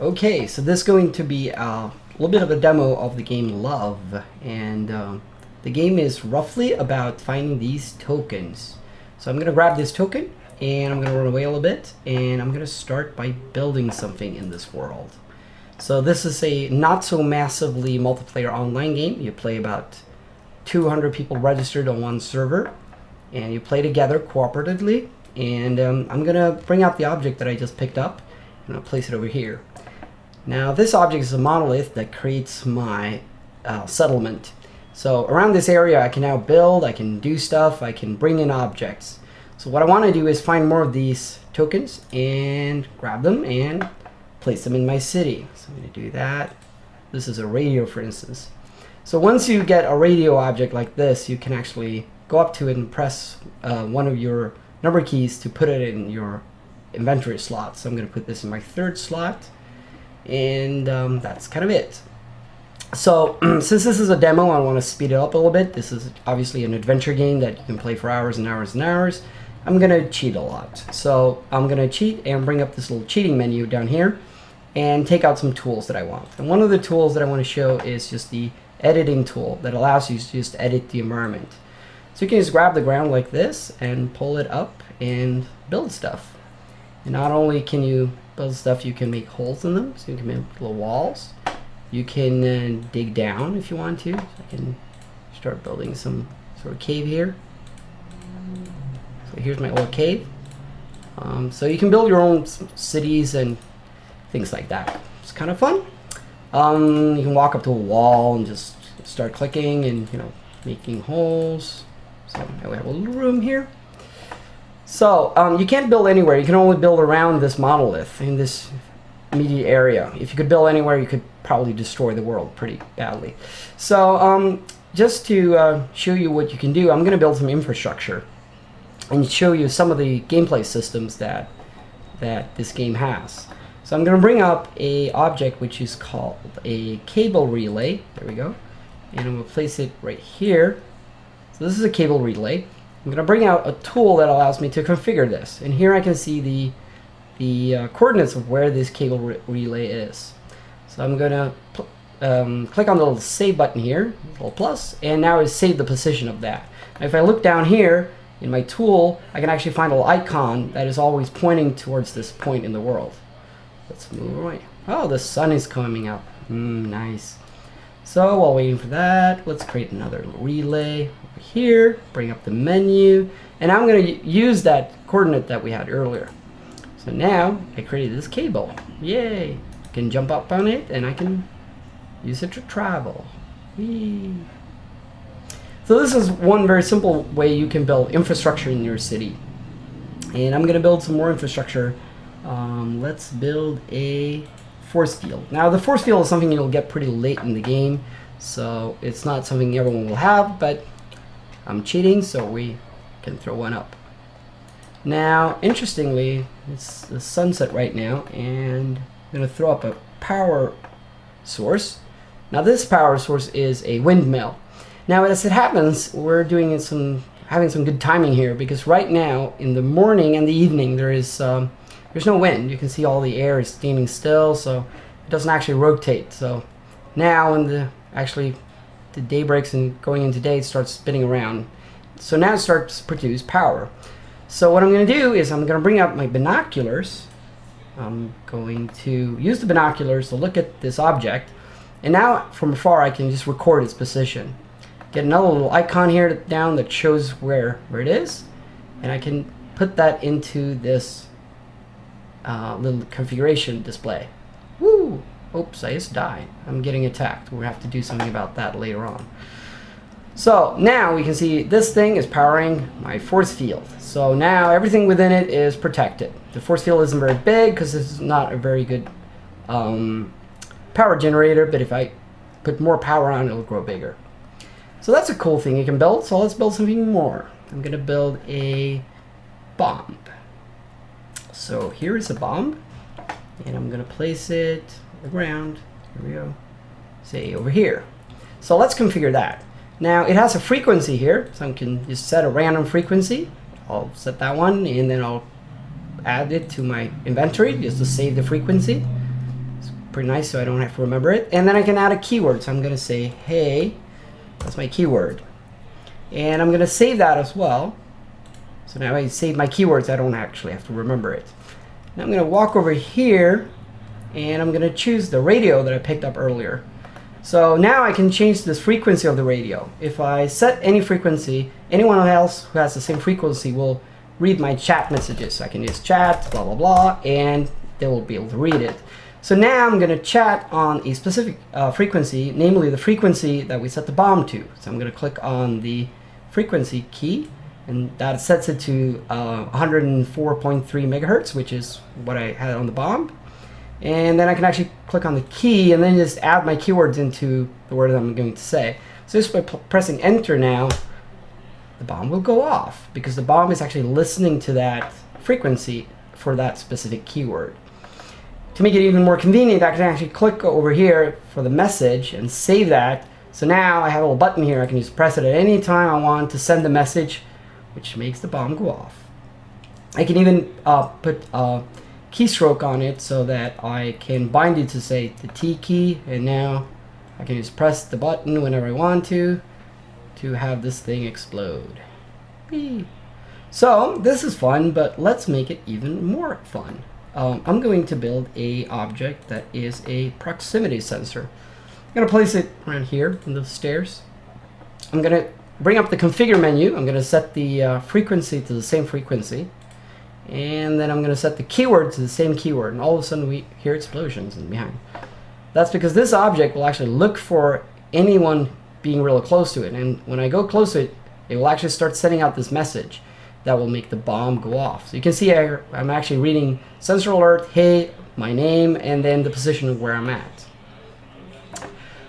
Okay, so this is going to be a little bit of a demo of the game Love, and the game is roughly about finding these tokens. So I'm going to grab this token and I'm going to run away a little bit, and I'm going to start by building something in this world. So this is a not so massively multiplayer online game. You play about 200 people registered on one server, and you play together cooperatively. And I'm going to bring out the object that I just picked up, and I'll place it over here. Now this object is a monolith that creates my settlement. So around this area I can now build, I can do stuff, I can bring in objects. So what I want to do is find more of these tokens and grab them and place them in my city. So I'm going to do that. This is a radio, for instance. So once you get a radio object like this, you can actually go up to it and press one of your number keys to put it in your inventory slot. So I'm going to put this in my third slot, and that's kind of it. So since this is a demo, I want to speed it up a little bit. This is obviously an adventure game that you can play for hours and hours and hours. I'm going to cheat a lot. So I'm going to cheat and bring up this little cheating menu down here and take out some tools that I want. And one of the tools that I want to show is just the editing tool that allows you to just edit the environment. So you can just grab the ground like this and pull it up and build stuff. And not only can you build stuff, you can make holes in them, so you can make little walls. You can dig down if you want to. So I can start building some sort of cave here. So here's my little cave. So you can build your own cities and things like that. It's kind of fun. You can walk up to a wall and just start clicking and making holes. So now we have a little room here. So you can't build anywhere. You can only build around this monolith in this immediate area. If you could build anywhere, you could probably destroy the world pretty badly. So just to show you what you can do, I'm going to build some infrastructure and show you some of the gameplay systems that this game has. So I'm going to bring up a object which is called a cable relay. There we go. And I'm going to place it right here. So this is a cable relay. I'm going to bring out a tool that allows me to configure this. And here I can see the coordinates of where this cable relay is. So I'm going to click on the little save button here, little plus, and now it's saved the position of that. Now if I look down here in my tool, I can actually find a little icon that is always pointing towards this point in the world. Let's move away. Oh, the sun is coming up. Nice. So while waiting for that, let's create another relay over here, bring up the menu, and I'm going to use that coordinate that we had earlier. So now I created this cable. Yay! I can jump up on it and I can use it to travel. Whee! So this is one very simple way you can build infrastructure in your city. And I'm going to build some more infrastructure. Let's build a force field. Now the force field is something you'll get pretty late in the game, so it's not something everyone will have, but I'm cheating so we can throw one up. Now interestingly, it's the sunset right now, and I'm going to throw up a power source. Now this power source is a windmill. Now as it happens, we're doing having some good timing here, because right now in the morning and the evening there's no wind. You can see all the air is standing still, so it doesn't actually rotate. So now when the day breaks and going into day, it starts spinning around. So now it starts to produce power. So what I'm going to do is I'm going to bring out my binoculars. I'm going to use the binoculars to look at this object, and now from afar I can just record its position. Get another little icon here down that shows where it is, and I can put that into this little configuration display. Woo! Oops, I just died. I'm getting attacked. We'll have to do something about that later on. So now we can see this thing is powering my force field. So now everything within it is protected. The force field isn't very big because this is not a very good power generator, but if I put more power on, it'll grow bigger. So that's a cool thing you can build. So let's build something more. I'm going to build a bomb. So here is a bomb, and I'm going to place it on the ground. Here we go. Say over here. So let's configure that. Now it has a frequency here, so I can just set a random frequency. I'll set that one, and then I'll add it to my inventory just to save the frequency. Let's pretty nice, so I don't have to remember it. And then I can add a keyword. So I'm going to say, hey, that's my keyword. And I'm going to save that as well. So now I save my keywords, I don't actually have to remember it. Now I'm going to walk over here, and I'm going to choose the radio that I picked up earlier. So now I can change this frequency of the radio. If I set any frequency, anyone else who has the same frequency will read my chat messages. So I can use chat, blah, blah, blah, and they will be able to read it. So now I'm going to chat on a specific frequency, namely the frequency that we set the bomb to. So I'm going to click on the frequency key, and that sets it to 104.3 megahertz, which is what I had on the bomb. And then I can actually click on the key and then just add my keywords into the word that I'm going to say. So just by pressing enter now, the bomb will go off because the bomb is actually listening to that frequency for that specific keyword. To make it even more convenient, I can actually click over here for the message and save that. So now I have a little button here. I can just press it at any time I want to send the message, which makes the bomb go off. I can even put keystroke on it so that I can bind it to, say, the T key, and now I can just press the button whenever I want to have this thing explode. Whee. So this is fun, but let's make it even more fun. I'm going to build a object that is a proximity sensor. I'm going to place it around here in the stairs. I'm going to bring up the configure menu. I'm going to set the frequency to the same frequency. And then I'm going to set the keyword to the same keyword, and all of a sudden we hear explosions in behind. That's because this object will actually look for anyone being real close to it, and when I go close to it, it will actually start sending out this message that will make the bomb go off. So you can see I'm actually reading sensor alert, hey, my name, and then the position of where I'm at.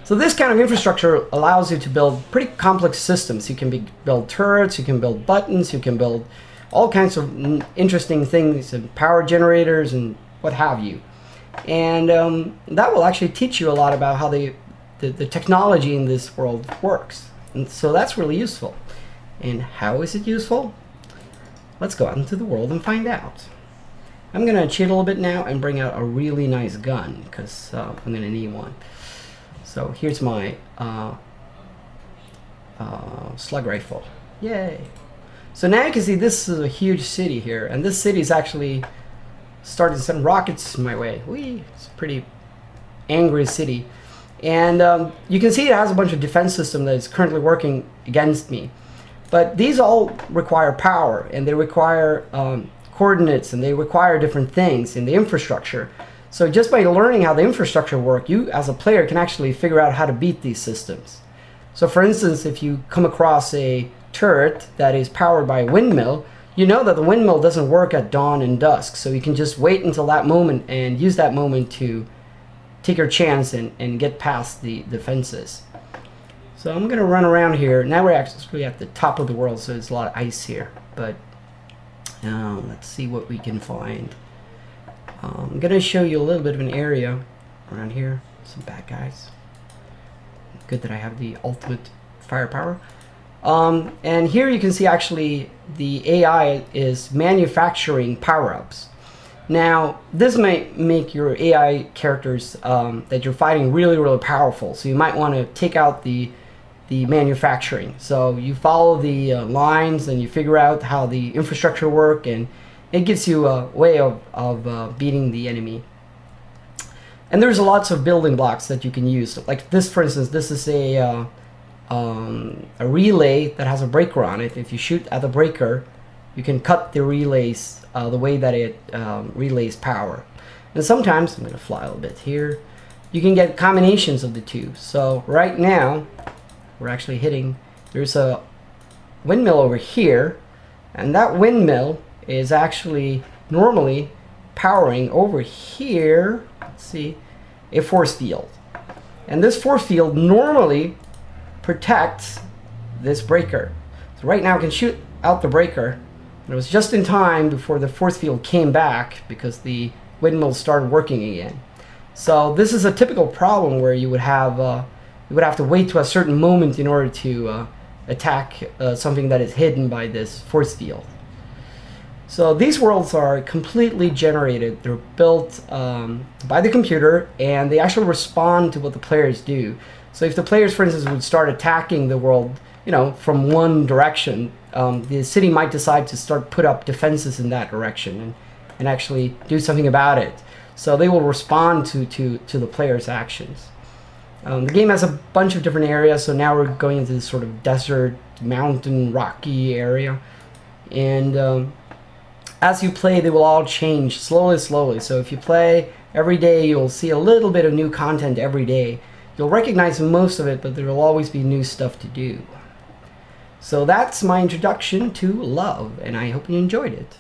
So this kind of infrastructure allows you to build pretty complex systems. You can build turrets, you can build buttons, you can build all kinds of interesting things, and power generators and what have you. And that will actually teach you a lot about how the technology in this world works. And so that's really useful. And how is it useful? Let's go out into the world and find out. I'm going to cheat a little bit now and bring out a really nice gun, because I'm going to need one. So here's my slug rifle. Yay! So now you can see this is a huge city here, and this city is actually starting to send rockets my way. Whee! It's a pretty angry city. And you can see it has a bunch of defense system that is currently working against me. But these all require power, and they require coordinates, and they require different things in the infrastructure. So just by learning how the infrastructure works, you as a player can actually figure out how to beat these systems. So for instance, if you come across a turret that is powered by a windmill, you know that the windmill doesn't work at dawn and dusk, so you can just wait until that moment and use that moment to take your chance and get past the defenses. So I'm gonna run around here. Now we're actually at the top of the world, so there's a lot of ice here, but let's see what we can find. I'm gonna show you a little bit of an area around here. Some bad guys. Good that I have the ultimate firepower. And here you can see actually the AI is manufacturing power-ups. Now this might make your AI characters that you're fighting really, really powerful, so you might want to take out the manufacturing. So you follow the lines and you figure out how the infrastructure work, and it gives you a way of beating the enemy. And there's lots of building blocks that you can use. Like this, for instance, this is a relay that has a breaker on it. If you shoot at the breaker, you can cut the relays the way that it relays power. And sometimes, I'm going to fly a little bit here, you can get combinations of the two. So right now, we're actually hitting, there's a windmill over here, and that windmill is actually normally powering over here, let's see, a force field. And this force field normally protects this breaker. So right now I can shoot out the breaker, and it was just in time before the force field came back because the windmill started working again. So this is a typical problem where you would have to wait to a certain moment in order to attack something that is hidden by this force field. So these worlds are completely generated. They're built by the computer, and they actually respond to what the players do. So if the players, for instance, would start attacking the world, you know, from one direction, the city might decide to start put up defenses in that direction and actually do something about it. So they will respond to the players' actions. The game has a bunch of different areas, so now we're going into this sort of desert, mountain, rocky area. And as you play, they will all change slowly. So if you play every day, you'll see a little bit of new content every day. You'll recognize most of it, but there will always be new stuff to do. So that's my introduction to Love, and I hope you enjoyed it.